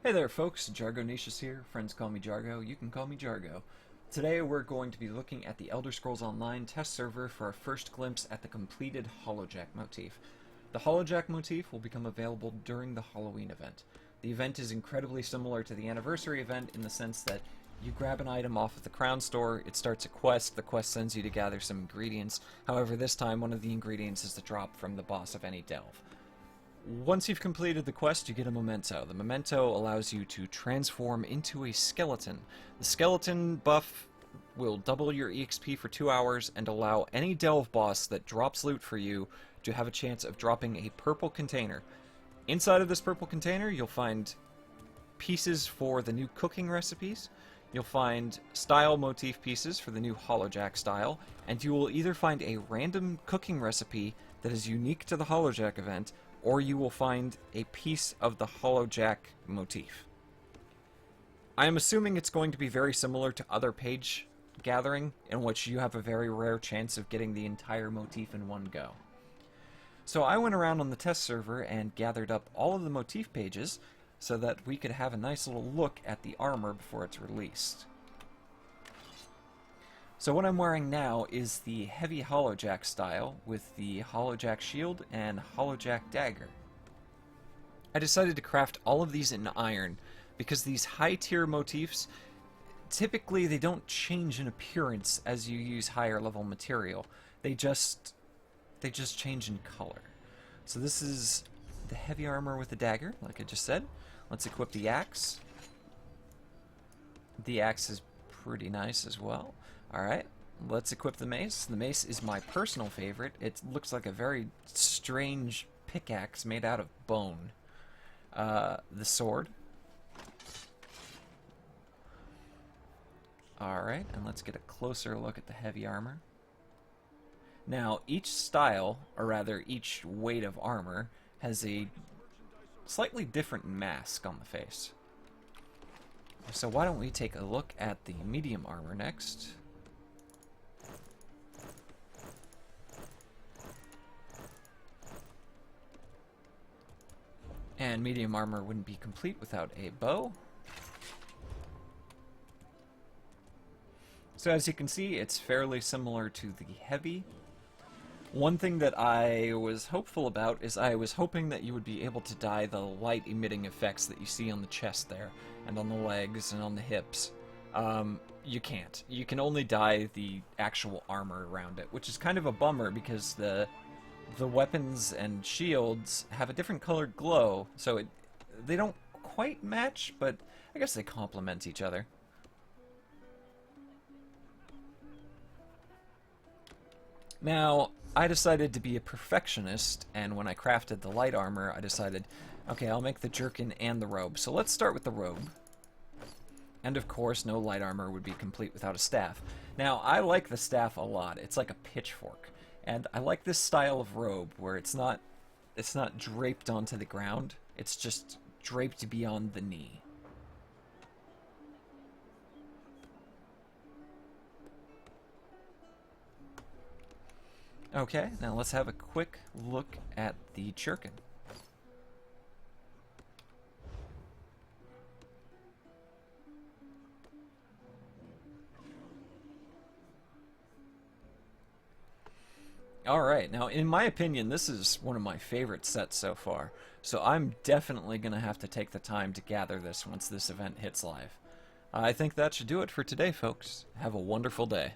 Hey there folks, Jargonatius here. Friends call me Jargo, you can call me Jargo. Today we're going to be looking at the Elder Scrolls Online test server for our first glimpse at the completed Hollowjack motif. The Hollowjack motif will become available during the Halloween event. The event is incredibly similar to the anniversary event in the sense that you grab an item off of the crown store, it starts a quest, the quest sends you to gather some ingredients. However, this time one of the ingredients is the drop from the boss of any delve. Once you've completed the quest, you get a memento. The memento allows you to transform into a skeleton. The skeleton buff will double your EXP for 2 hours and allow any delve boss that drops loot for you to have a chance of dropping a purple container. Inside of this purple container, you'll find pieces for the new cooking recipes, you'll find style motif pieces for the new Hollowjack style, and you will either find a random cooking recipe that is unique to the Hollowjack event, or you will find a piece of the Hollowjack motif. I am assuming it's going to be very similar to other page gathering, in which you have a very rare chance of getting the entire motif in one go. So I went around on the test server and gathered up all of the motif pages so that we could have a nice little look at the armor before it's released. So what I'm wearing now is the heavy Hollowjack style with the Hollowjack shield and Hollowjack dagger. I decided to craft all of these in iron because these high tier motifs, typically they don't change in appearance as you use higher level material. They just change in color. So this is the heavy armor with the dagger, like I just said. Let's equip the axe. The axe is pretty nice as well. Alright, let's equip the mace. The mace is my personal favorite. It looks like a very strange pickaxe made out of bone. The sword. Alright, and let's get a closer look at the heavy armor. Now, each style, or rather each weight of armor, has a slightly different mask on the face. So why don't we take a look at the medium armor next. And medium armor wouldn't be complete without a bow. So as you can see, it's fairly similar to the heavy. One thing that I was hopeful about is I was hoping that you would be able to dye the light emitting effects that you see on the chest there, and on the legs, and on the hips. You can't. You can only dye the actual armor around it, which is kind of a bummer because the weapons and shields have a different colored glow, so they don't quite match, but I guess they complement each other. Now, I decided to be a perfectionist, and when I crafted the light armor, I decided, okay, I'll make the jerkin and the robe. So let's start with the robe. And of course, no light armor would be complete without a staff. Now, I like the staff a lot. It's like a pitchfork. And I like this style of robe where it's not draped onto the ground. It's just draped beyond the knee. Okay, now let's have a quick look at the jerkin. Alright, now in my opinion, this is one of my favorite sets so far, so I'm definitely going to have to take the time to gather this once this event hits live. I think that should do it for today, folks. Have a wonderful day.